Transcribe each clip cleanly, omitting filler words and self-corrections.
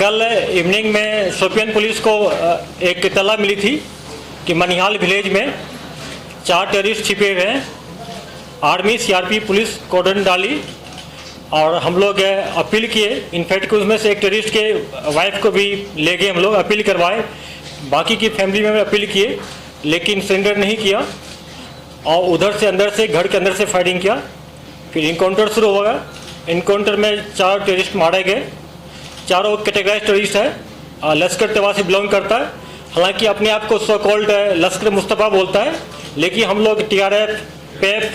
कल इवनिंग में शोपियान पुलिस को एक इत्तला मिली थी कि मनिहाल विलेज में 4 टेररिस्ट छिपे हुए हैं। आर्मी सीआरपी पुलिस कॉर्डन डाली और हम लोग अपील किए। इनफैक्ट उसमें से एक टेररिस्ट के वाइफ को भी ले गए, हम लोग अपील करवाए, बाकी की फैमिली में अपील किए, लेकिन सरेंडर नहीं किया और उधर से अंदर से घर के अंदर से फायरिंग किया। फिर इनकाउंटर शुरू हो गया। इनकाउंटर में 4 टेररिस्ट मारे गए। चारों कैटेगराइज टेररिस्ट है, लश्कर तैयबा से बिलोंग करता है। हालांकि अपने आप को सो कॉल्ड लश्कर मुस्तफ़ा बोलता है, लेकिन हम लोग टीआरएफ, पेप,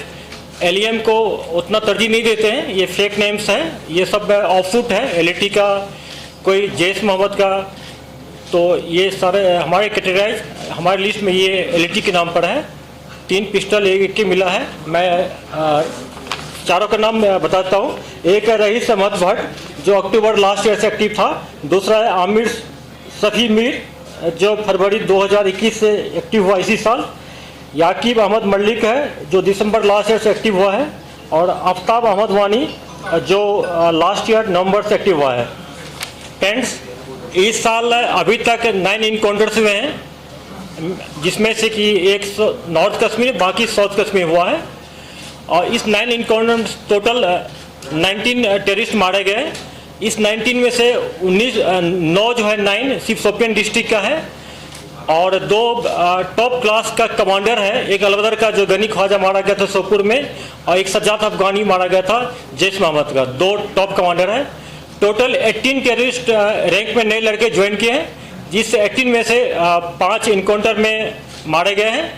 एलईएम को उतना तरजीह नहीं देते हैं। ये फेक नेम्स हैं, ये सब ऑफशूट है एलईटी का, कोई जैश मोहम्मद का। तो ये सारे हमारे कैटेगराइज, हमारे लिस्ट में ये एलईटी के नाम पर है। 3 पिस्टल एक के मिला है। मैं चारों का नाम बताता हूँ। एक है रईस अहमद भट्ट जो अक्टूबर लास्ट ईयर से एक्टिव था। दूसरा है आमिर सफ़ी मीर जो फरवरी 2021 से एक्टिव हुआ इसी साल। याकीब अहमद मलिक है जो दिसंबर लास्ट ईयर से एक्टिव हुआ है। और आफ्ताब अहमद वानी जो लास्ट ईयर नवंबर से एक्टिव हुआ है। फ्रेंड्स, इस साल अभी तक 9 इनकाउंटर्स हुए हैं, जिसमें से कि एक नॉर्थ कश्मीर, बाकी साउथ कश्मीर हुआ है। और इस 9 इनकाउंटर टोटल 19 टेररिस्ट मारे गए। इस 19 में से 9 जो है 9 सिर्फ शोपियान डिस्ट्रिक्ट का है और 2 टॉप क्लास का कमांडर है। एक अलवदर का जो गनी ख्वाजा मारा गया था सोपुर में, और एक सज्जाद अफगानी मारा गया था जैश मोहम्मद का। 2 टॉप कमांडर है। टोटल 18 टेररिस्ट रैंक में नए लड़के ज्वाइन किए हैं, जिससे 18 में से 5 इनकाउंटर में मारे गए हैं।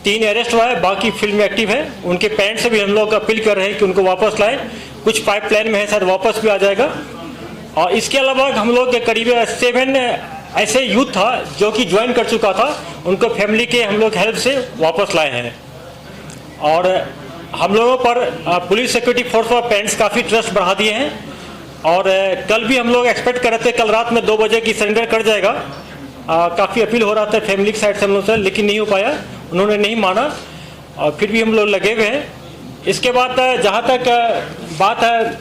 3 अरेस्ट हुआ है, बाकी फील्ड में एक्टिव है। उनके पेरेंट्स से भी हम लोग अपील कर रहे हैं कि उनको वापस लाएं। कुछ पाइपलाइन में है, शायद वापस भी आ जाएगा। और इसके अलावा हम लोग के करीब 7 ऐसे यूथ था जो कि ज्वाइन कर चुका था, उनको फैमिली के हम लोग हेल्प से वापस लाए हैं। और हम लोगों पर पुलिस सिक्योरिटी फोर्स और पेरेंट्स काफ़ी ट्रस्ट बढ़ा दिए हैं। और कल भी हम लोग एक्सपेक्ट कर रहे थे कल रात में 2 बजे की सरेंडर कर जाएगा। काफ़ी अपील हो रहा था फैमिली की साइड से हम लोग से, लेकिन नहीं हो पाया, उन्होंने नहीं माना और फिर भी हम लोग लगे हुए हैं। इसके बाद जहाँ तक बात है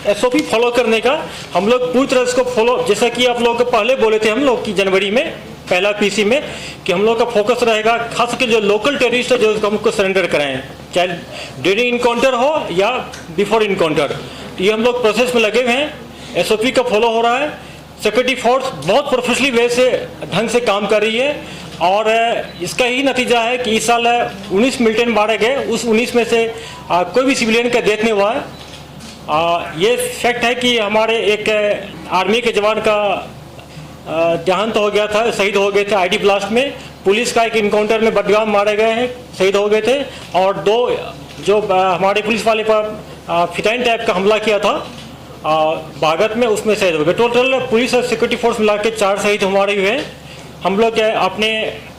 एसओपी फॉलो करने का, हम लोग पूरी तरह इसको फॉलो, जैसा कि आप लोग पहले बोले थे हम लोग कि जनवरी में पहला पीसी में कि हम लोग का फोकस रहेगा खास करके जो लोकल टेररिस्ट है जो हमको सरेंडर कराएं, चाहे ड्यूरिंग इनकाउंटर हो या बिफोर इनकाउंटर। ये हम लोग प्रोसेस में लगे हुए हैं। एसओपी का फॉलो हो रहा है। सिक्योरिटी फोर्स बहुत प्रोफेशनली वे से ढंग से काम कर रही है। और इसका ही नतीजा है कि इस साल 19 मिलिटेंट मारे गए। उस 19 में से कोई भी सिविलियन का डेथ नहीं हुआ है। ये फैक्ट है कि हमारे एक आर्मी के जवान का देहांत हो गया था, शहीद हो गए थे आईडी ब्लास्ट में। पुलिस का एक इनकाउंटर में बदगाम मारे गए हैं, शहीद हो गए थे। और 2 जो हमारे पुलिस वाले पर फिटाइन टाइप का हमला किया था बागत में, उसमें शहीद हो गए। टोटल पुलिस और सिक्योरिटी फोर्स मिला के 4 शहीद हमारे हुए हैं। हम लोग अपने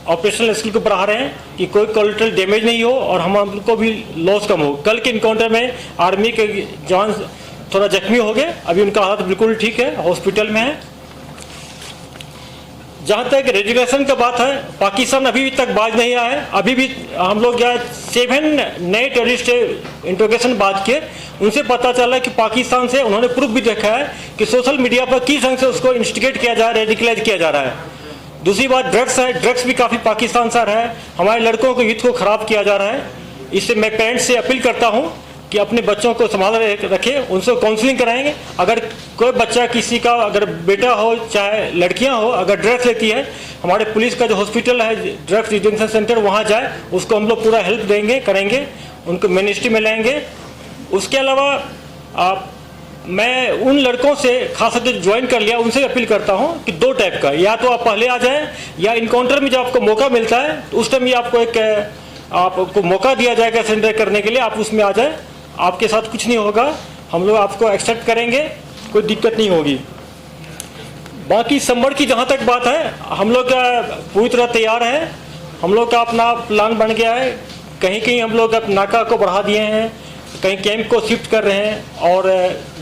ऑपरेशनल स्किल को बढ़ा रहे हैं कि कोई कोलेटरल डैमेज नहीं हो और हम को भी लॉस कम हो। कल के इनकाउंटर में आर्मी के जवान थोड़ा जख्मी हो गए, अभी उनका हालत बिल्कुल ठीक है, हॉस्पिटल में है। जहाँ तक रेडिकेशन का बात है, पाकिस्तान अभी तक बाज नहीं आया है। अभी भी हम लोग 7 नए टेररिस्ट इंट्रोगेशन बात किए, उनसे पता चला कि पाकिस्तान से उन्होंने प्रूफ भी देखा है कि सोशल मीडिया पर किस ढंग से उसको इंस्टिगेट किया जा रहा है, रेडिकलाइज किया जा रहा है। दूसरी बात ड्रग्स है, ड्रग्स भी काफ़ी पाकिस्तान से आ रहा है। हमारे लड़कों को यूथ को ख़राब किया जा रहा है। इससे मैं पेरेंट्स से अपील करता हूँ कि अपने बच्चों को संभाल रखें, उनसे काउंसलिंग कराएंगे। अगर कोई बच्चा किसी का, अगर बेटा हो चाहे लड़कियां हो, अगर ड्रग्स लेती है, हमारे पुलिस का जो हॉस्पिटल है ड्रग्स डिटेंशन सेंटर, वहां जाए, उसको हम लोग पूरा हेल्प देंगे, करेंगे, उनको मिनिस्ट्री में लाएंगे। उसके अलावा मैं उन लड़कों से खास करके ज्वाइन कर लिया, उनसे अपील करता हूं कि 2 टाइप का, या तो आप पहले आ जाएं या इनकाउंटर में जब आपको मौका मिलता है तो उस टाइम ही आपको मौका दिया जाएगा सरेंडर करने के लिए, आप उसमें आ जाए। आपके साथ कुछ नहीं होगा, हम लोग आपको एक्सेप्ट करेंगे, कोई दिक्कत नहीं होगी। बाकी समर की जहाँ तक बात है, हम लोग पूरी तरह तैयार है। हम लोग का अपना प्लान बन गया है। कहीं कहीं हम लोग नाका को बढ़ा दिए हैं, कहीं कैंप को शिफ्ट कर रहे हैं। और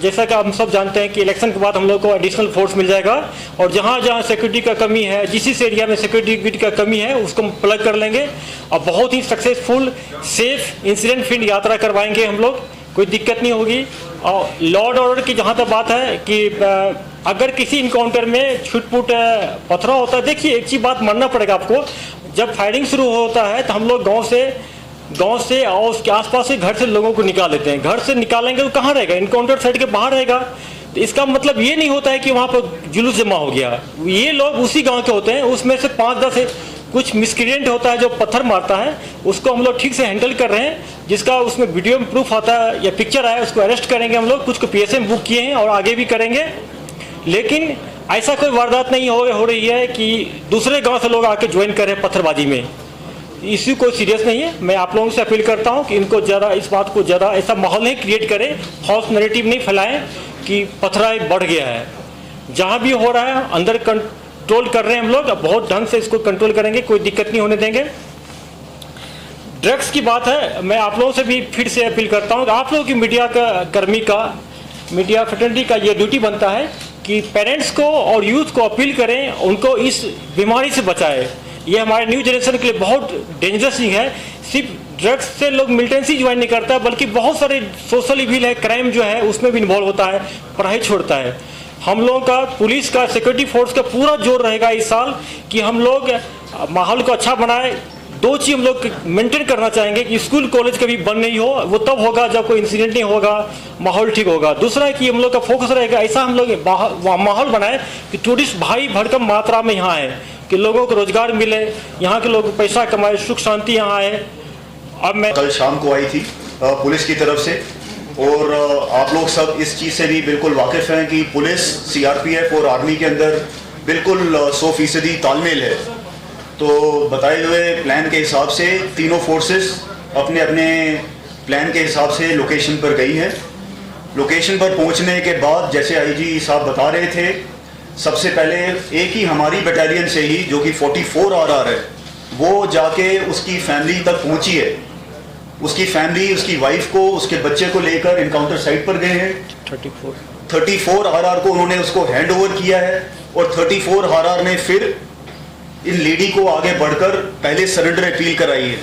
जैसा कि हम सब जानते हैं कि इलेक्शन के बाद हम लोग को एडिशनल फोर्स मिल जाएगा और जहाँ जहाँ सिक्योरिटी का कमी है, जिस एरिया में सिक्योरिटी का कमी है, उसको हम प्लग कर लेंगे और बहुत ही सक्सेसफुल सेफ इंसिडेंट फील्ड यात्रा करवाएंगे हम लोग। कोई दिक्कत नहीं होगी। और लॉ एंड ऑर्डर की जहाँ तक बात है कि अगर किसी इनकाउंटर में छुटपुट पथराव होता है, देखिए एक चीज़ बात मानना पड़ेगा आपको, जब फायरिंग शुरू होता है तो हम लोग गांव से और उसके आसपास से घर से लोगों को निकाल लेते हैं। घर से निकालेंगे तो कहाँ रहेगा, इनकाउंटर साइड के बाहर रहेगा। तो इसका मतलब ये नहीं होता है कि वहाँ पर जुलूस जमा हो गया। ये लोग उसी गाँव के होते हैं, उसमें से 5-10 कुछ मिसक्रिएंट होता है जो पत्थर मारता है, उसको हम लोग ठीक से हैंडल कर रहे हैं। जिसका उसमें वीडियो में प्रूफ आता है या पिक्चर आया उसको अरेस्ट करेंगे हम लोग। कुछ को पीएसए में बुक किए हैं और आगे भी करेंगे। लेकिन ऐसा कोई वारदात नहीं हो रही है कि दूसरे गांव से लोग आके ज्वाइन कर रहे हैं पत्थरबाजी में। इश्यू कोई सीरियस नहीं है। मैं आप लोगों से अपील करता हूं कि इनको ज़्यादा इस बात को ज़्यादा ऐसा माहौल नहीं क्रिएट करें, फॉल्स नैरेटिव नहीं फैलाएं कि पथराई बढ़ गया है। जहां भी हो रहा है अंदर कंट्रोल कर रहे हैं हम लोग, बहुत ढंग से इसको कंट्रोल करेंगे, कोई दिक्कत नहीं होने देंगे। ड्रग्स की बात है, मैं आप लोगों से भी फिर से अपील करता हूं कि आप लोगों की मीडिया का कर्मी का, मीडिया फ्रेटर्निटी का ये ड्यूटी बनता है कि पेरेंट्स को और यूथ को अपील करें, उनको इस बीमारी से बचाएं। ये हमारे न्यू जनरेशन के लिए बहुत डेंजरस थिंग है। सिर्फ ड्रग्स से लोग मिलिटेंसी ज्वाइन नहीं करता, बल्कि बहुत सारे सोशल इविल है, क्राइम जो है उसमें भी इन्वॉल्व होता है, पढ़ाई छोड़ता है। हम लोगों का पुलिस का, सिक्योरिटी फोर्स का पूरा जोर रहेगा इस साल कि हम लोग माहौल को अच्छा बनाए। 2 चीज़ हम लोग मेंटेन करना चाहेंगे कि स्कूल कॉलेज कभी बंद नहीं हो, वो तब होगा जब कोई इंसिडेंट नहीं होगा, माहौल ठीक होगा। दूसरा है कि हम लोग का फोकस रहेगा, ऐसा हम लोग माहौल बनाए कि टूरिस्ट भारी भरकम मात्रा में यहाँ आए, कि लोगों को रोजगार मिले, यहाँ के लोग पैसा कमाए, सुख शांति यहाँ आए। अब मैं कल शाम को आई थी पुलिस की तरफ से, और आप लोग सब इस चीज़ से भी बिल्कुल वाकिफ़ हैं कि पुलिस, सीआरपीएफ और आर्मी के अंदर बिल्कुल 100% तालमेल है। तो बताए हुए प्लान के हिसाब से तीनों फोर्सेस अपने अपने प्लान के हिसाब से लोकेशन पर गई हैं। लोकेशन पर पहुंचने के बाद जैसे आईजी साहब बता रहे थे, सबसे पहले एक ही हमारी बटालियन से ही जो कि 44 RR है, वो जाके उसकी फैमिली तक पहुंची है। उसकी फैमिली, उसकी वाइफ को, उसके बच्चे को लेकर इनकाउंटर साइट पर गए हैं। 34 RR को उन्होंने उसको हैंड ओवर किया है, और 34 RR ने फिर इन लेडी को आगे बढ़कर पहले सरेंडर अपील कराई है।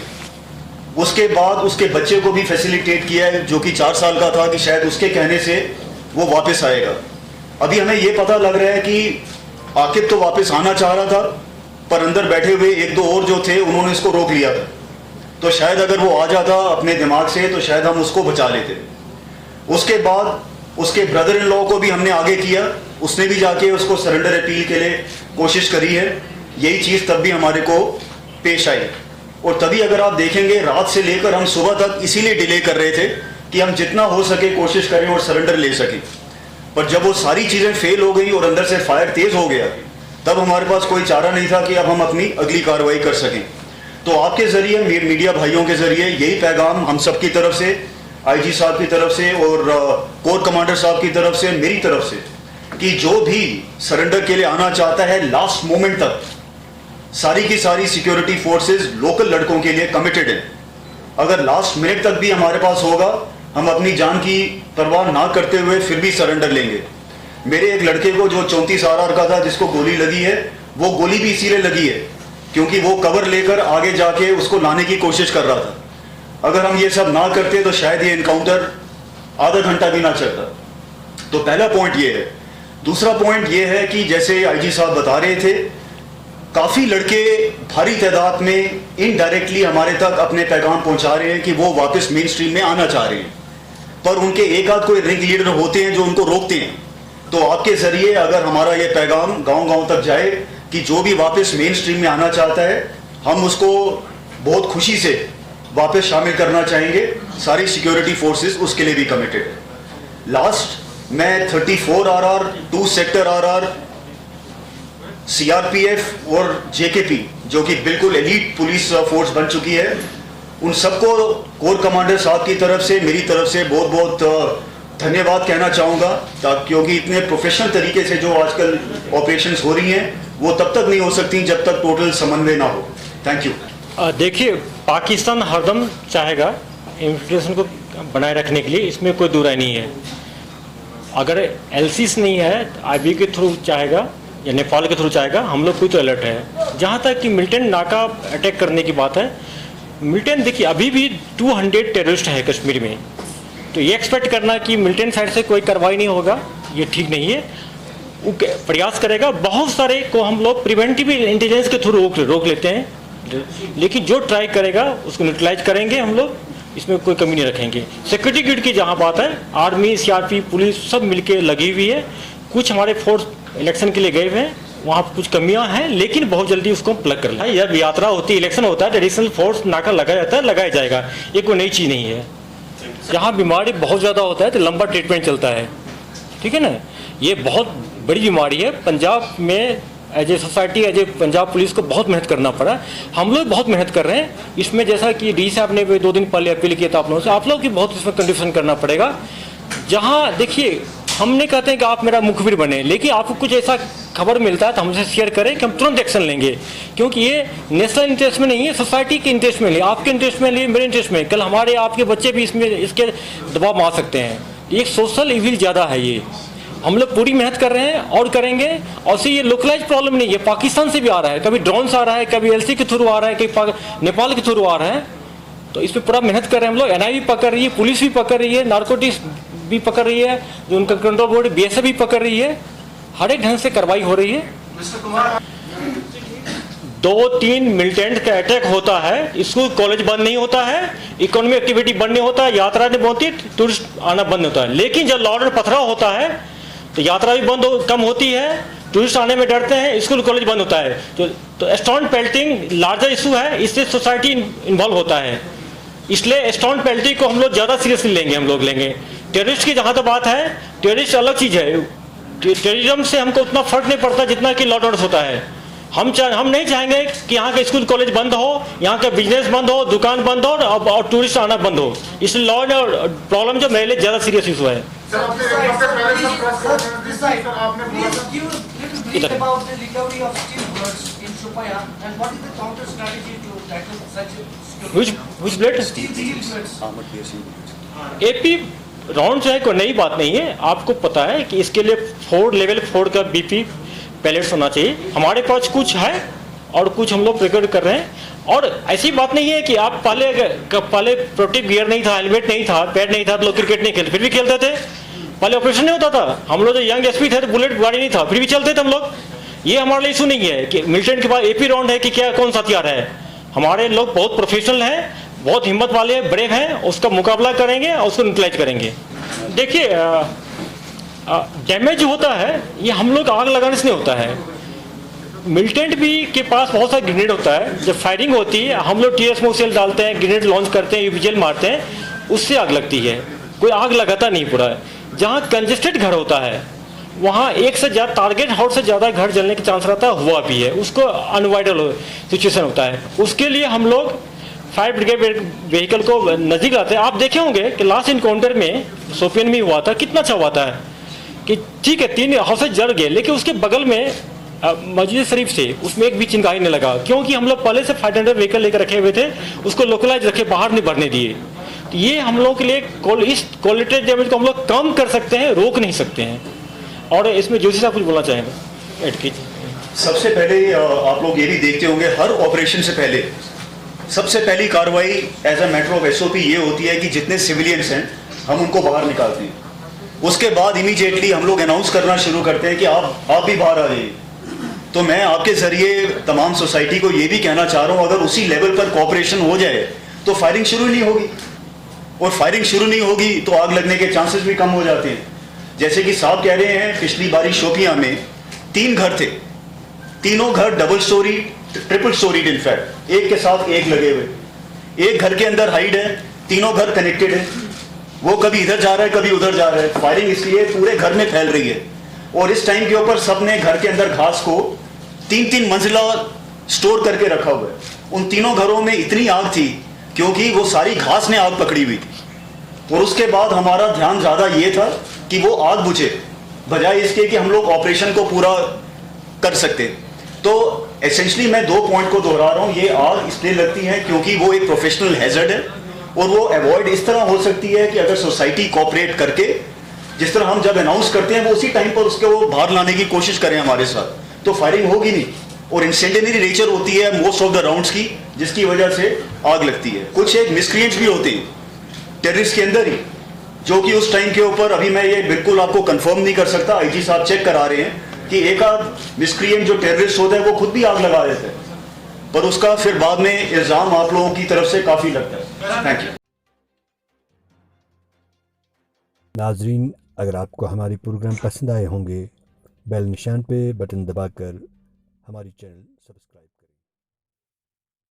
उसके बाद उसके बच्चे को भी फैसिलिटेट किया है, जो कि 4 साल का था, कि शायद उसके कहने से वो वापस आएगा। अभी हमें ये पता लग रहा है कि आकिब तो वापस आना चाह रहा था, पर अंदर बैठे हुए 1-2 और जो थे उन्होंने इसको रोक लिया था। तो शायद अगर वो आ जाता अपने दिमाग से तो शायद हम उसको बचा लेते। उसके बाद उसके ब्रदर इन लॉ को भी हमने आगे किया, उसने भी जाके उसको सरेंडर अपील के लिए कोशिश करी है। यही चीज़ तब भी हमारे को पेश आई, और तभी अगर आप देखेंगे रात से लेकर हम सुबह तक इसीलिए डिले कर रहे थे कि हम जितना हो सके कोशिश करें और सरेंडर ले सकें। पर जब वो सारी चीज़ें फेल हो गई और अंदर से फायर तेज हो गया, तब हमारे पास कोई चारा नहीं था कि अब हम अपनी अगली कार्रवाई कर सकें। तो आपके ज़रिए, मीडिया भाइयों के ज़रिए यही पैगाम हम सब की तरफ से, आईजी साहब की तरफ से और कोर कमांडर साहब की तरफ से, मेरी तरफ से, कि जो भी सरेंडर के लिए आना चाहता है लास्ट मोमेंट तक, सारी की सारी सिक्योरिटी फोर्सेस लोकल लड़कों के लिए कमिटेड है। अगर लास्ट मिनट तक भी हमारे पास होगा, हम अपनी जान की परवाह ना करते हुए फिर भी सरेंडर लेंगे। मेरे एक लड़के को जो 34 RR का था, जिसको गोली लगी है, वो गोली भी इसीलिए लगी है क्योंकि वो कवर लेकर आगे जाके उसको लाने की कोशिश कर रहा था। अगर हम ये सब ना करते तो शायद ये एनकाउंटर आधा घंटा भी ना चलता। तो पहला पॉइंट ये है। दूसरा पॉइंट ये है कि जैसे आईजी साहब बता रहे थे, काफ़ी लड़के भारी तादाद में इनडायरेक्टली हमारे तक अपने पैगाम पहुंचा रहे हैं कि वो वापस मेन स्ट्रीम में आना चाह रहे हैं, पर उनके एक आध कोई रिंग लीडर होते हैं जो उनको रोकते हैं। तो आपके ज़रिए अगर हमारा ये पैगाम गांव-गांव तक जाए कि जो भी वापस मेन स्ट्रीम में आना चाहता है, हम उसको बहुत खुशी से वापस शामिल करना चाहेंगे। सारी सिक्योरिटी फोर्सेस उसके लिए भी कमिटेड है। लास्ट मैं 34 RR, 2 सेक्टर RR, सीआरपीएफ और जेकेपी जो कि बिल्कुल एलीट पुलिस फोर्स बन चुकी है, उन सबको कोर कमांडर साहब की तरफ से, मेरी तरफ से बहुत बहुत धन्यवाद कहना चाहूँगा, क्योंकि इतने प्रोफेशनल तरीके से जो आजकल ऑपरेशंस हो रही हैं वो तब तक नहीं हो सकती जब तक टोटल समन्वय ना हो। Thank you. देखिए, पाकिस्तान हरदम चाहेगा इन्फिल्ट्रेशन को बनाए रखने के लिए, इसमें कोई दो राय नहीं है। अगर एलसीस नहीं है, आईबी के थ्रू चाहेगा या नेपाल के थ्रू चाहेगा, हम लोग कोई तो अलर्ट है। जहाँ तक कि मिलिटेंट नाका अटैक करने की बात है, मिलिटेंट देखिए अभी भी 200 टेररिस्ट है कश्मीर में। तो ये एक्सपेक्ट करना कि मिलिटेंट साइड से कोई कार्रवाई नहीं होगा, ये ठीक नहीं है। वो प्रयास करेगा, बहुत सारे को हम लोग प्रिवेंटिव इंटेलिजेंस के थ्रू रोक लेते हैं, लेकिन जो ट्राई करेगा उसको न्यूट्रलाइज करेंगे हम लोग, इसमें कोई कमी नहीं रखेंगे। सिक्योरिटी गार्ड की जहाँ बात है, आर्मी, सीआरपी, पुलिस सब मिलके लगी हुई है। कुछ हमारे फोर्स इलेक्शन के लिए गए हुए हैं, वहाँ कुछ कमियां हैं, लेकिन बहुत जल्दी उसको हम प्लग कर लें। जब यात्रा होती है, इलेक्शन होता है, ट्रेडिशनल फोर्स नाका लगाया जाता है, लगाया जाएगा, ये कोई नई चीज़ नहीं है। जहाँ बीमारी बहुत ज़्यादा होता है तो लंबा ट्रीटमेंट चलता है, ठीक है ना। ये बहुत बड़ी बीमारी है। पंजाब में as a society, as a Punjab police को बहुत मेहनत करना पड़ा। हम लोग बहुत मेहनत कर रहे हैं इसमें, जैसा कि डी साहब ने 2 दिन पहले अपील किया था आप लोगों से, आप लोग की बहुत इसमें कंडीशन करना पड़ेगा। जहाँ देखिए, हम नहीं कहते हैं कि आप मेरा मुखबिर बने, लेकिन आपको कुछ ऐसा खबर मिलता है तो हमसे शेयर करें कि हम तुरंत एक्शन लेंगे, क्योंकि ये नेशनल इंटरेस्ट में नहीं है, सोसाइटी के इंटरेस्ट में नहीं, आपके इंटरेस्ट में नहीं, मेरे इंटरेस्ट में। कल हमारे आपके बच्चे भी इसमें इसके दबाव में आ सकते हैं। एक सोशल इविल ज़्यादा है ये। हम लोग पूरी मेहनत कर रहे हैं और करेंगे। और से ये लोकलाइज प्रॉब्लम नहीं है, पाकिस्तान से भी आ रहा है, कभी ड्रोन से आ रहा है, कभी एलसी के थ्रू आ रहा है, कभी नेपाल के थ्रू आ रहा है। तो इस पर पूरा मेहनत कर रहे हैं हम लोग। एनआई भी पकड़ रही है, पुलिस भी पकड़ रही है, नारकोटिक्स भी पकड़ रही है, जो उनका कंट्रोल बोर्ड बीएसएफ भी पकड़ रही है। हर एक ढंग से कार्रवाई हो रही है। 2-3 मिलिटेंट का अटैक होता है, स्कूल कॉलेज बंद नहीं होता है, इकोनॉमिक एक्टिविटी बंद नहीं होता है, यात्रा नहीं होती, टूरिस्ट आना बंद होता है। लेकिन जब लॉ ऑर्डर पथराव होता है तो यात्रा भी कम होती है, टूरिस्ट आने में डरते हैं, स्कूल कॉलेज बंद होता है। तो स्टोन पेल्टिंग लार्जर इशू है, इससे सोसाइटी इन्वॉल्व होता है, इसलिए स्टोन पेल्टिंग को हम लोग ज़्यादा सीरियसली लेंगे। हम लोग लेंगे। टेररिस्ट की जहाँ तक बात है, टेररिस्ट अलग चीज़ है। टेररिज्म से हमको उतना फर्क नहीं पड़ता जितना कि लॉ ऑर्डर होता है। हम नहीं चाहेंगे कि यहाँ का स्कूल कॉलेज बंद हो, यहाँ का बिजनेस बंद हो, दुकान बंद हो और टूरिस्ट आना बंद हो। इसलिए लॉ और प्रॉब्लम जो मेरे लिए ज़्यादा सीरियस इशू है। Which blood? एपी राउंड जो है कोई नई बात नहीं है। आपको पता है कि इसके लिए 4 लेवल 4 का बीपी पैलेट्स होना चाहिए। हमारे पास कुछ है और कुछ हम लोग प्रिपेयर कर रहे हैं। और ऐसी बात नहीं है कि आप पहले प्रोटेक्टिव गियर नहीं था, हेलमेट नहीं था, पैड नहीं था तो लोग क्रिकेट नहीं खेलते, फिर भी खेलते थे। पहले ऑपरेशन नहीं होता था। हम लोग जो यंग एसपी थे तो बुलेट गाड़ी नहीं था, फिर भी चलते थे हम लोग। ये हमारे लिए इशू नहीं है कि मिलिटेंट के बाद एपी राउंड है कि क्या कौन सा हथियार है। हमारे लोग बहुत प्रोफेशनल हैं, बहुत हिम्मत वाले, ब्रेव हैं, उसका मुकाबला करेंगे और उसको न्यूट्रलाइज करेंगे। देखिए, डैमेज होता है ये हम लोग आग लगाने से नहीं होता है। मिलिटेंट भी के पास बहुत सारा ग्रेनेड होता है। जब फायरिंग होती है हम लोग टीयर स्मोक सेल डालते हैं, ग्रेनेड लॉन्च करते हैं, यूवीजेल मारते हैं, उससे आग लगती है। कोई आग लगाता नहीं पूरा। जहाँ कंजेस्टेड घर होता है वहाँ एक से ज़्यादा टारगेट हाउस से ज़्यादा घर जलने के चांस रहता है, हुआ भी है। उसको अनअवॉइडेबल सिचुएशन होता है। उसके लिए हम लोग फायर ब्रिगेड व्हीकल को नज़दीक लाते हैं। आप देखे होंगे कि लास्ट इनकाउंटर में शोपियन में हुआ था, कितना अच्छा हुआ था कि ठीक है 3 हाउसेज जल गए, लेकिन उसके बगल में मस्जिद शरीफ से उसमें एक भी चिंगारी नहीं लगा, क्योंकि हम लोग पहले से 500 व्हीकल लेकर रखे हुए थे, उसको लोकलाइज रखे, बाहर नहीं बढ़ने दिए। तो ये हम लोग के लिए इस क्वालिटेटिव डैमेज को हम लोग कम कर सकते हैं, रोक नहीं सकते हैं। और इसमें जोशी साहब कुछ बोलना चाहेंगे ऐड कीजिए। सबसे पहले आप लोग ये भी देखते होंगे, हर ऑपरेशन से पहले सबसे पहली कार्रवाई as a matter of SOP ये होती है कि जितने सिविलियंस हैं हम उनको बाहर निकालते हैं। उसके बाद इमीडिएटली हम लोग अनाउंस करना शुरू करते हैं कि आप भी बाहर आ जाइए। तो मैं आपके जरिए तमाम सोसाइटी को ये भी कहना चाह रहा हूँ, अगर उसी लेवल पर कोऑपरेशन हो जाए तो फायरिंग शुरू नहीं होगी, और फायरिंग शुरू नहीं होगी तो आग लगने के चांसेस भी कम हो जाते हैं। जैसे कि साहब कह रहे हैं, पिछली बारी शोपियां में 3 घर थे, तीनों घर double storey, triple storeyed, in fact एक के साथ एक लगे हुए। एक घर के अंदर हाइड है, तीनों घर कनेक्टेड है, वो कभी इधर जा रहा है कभी उधर जा रहा है। फायरिंग इसलिए पूरे घर में फैल रही है। और इस टाइम के ऊपर सबने घर के अंदर घास को 3-3 मंजिला स्टोर करके रखा हुआ है। उन तीनों घरों में इतनी आग थी क्योंकि वो सारी घास ने आग पकड़ी हुई थी। और उसके बाद हमारा ध्यान ज्यादा ये था कि वो आग बुझे, बजाय इसके कि हम लोग ऑपरेशन को पूरा कर सकते। तो एसेंशली मैं 2 पॉइंट को दोहरा रहा हूँ। ये आग इसलिए लगती है क्योंकि वो एक प्रोफेशनल हैजर्ड है, और वो अवॉइड इस तरह हो सकती है कि अगर सोसाइटी कोऑपरेट करके, जिस तरह हम जब अनाउंस करते हैं वो उसी टाइम पर उसको वो बाहर लाने की कोशिश करें हमारे साथ, तो फायरिंग होगी नहीं। और इंसेंडियरी नेचर होती है मोस्ट ऑफ द राउंड्स की, जिसकी वजह से आग लगती है। कुछ एक मिसक्रिएंट्स भी होते हैं टेररिस्ट के अंदर ही, जो कि उस टाइम के ऊपर अभी मैं ये बिल्कुल आपको कंफर्म नहीं कर सकता, आईजी साहब चेक करा रहे हैं कि एक आध मिसक्रिएंट जो टेररिस्ट होता है वो खुद भी आग लगा देते हैं, पर उसका फिर बाद में इल्जाम आप लोगों की तरफ से काफी लगता है। Thank you. नाजरीन, अगर आपको हमारी प्रोग्राम पसंद आए होंगे, बेल निशान पे बटन दबाकर हमारी चैनल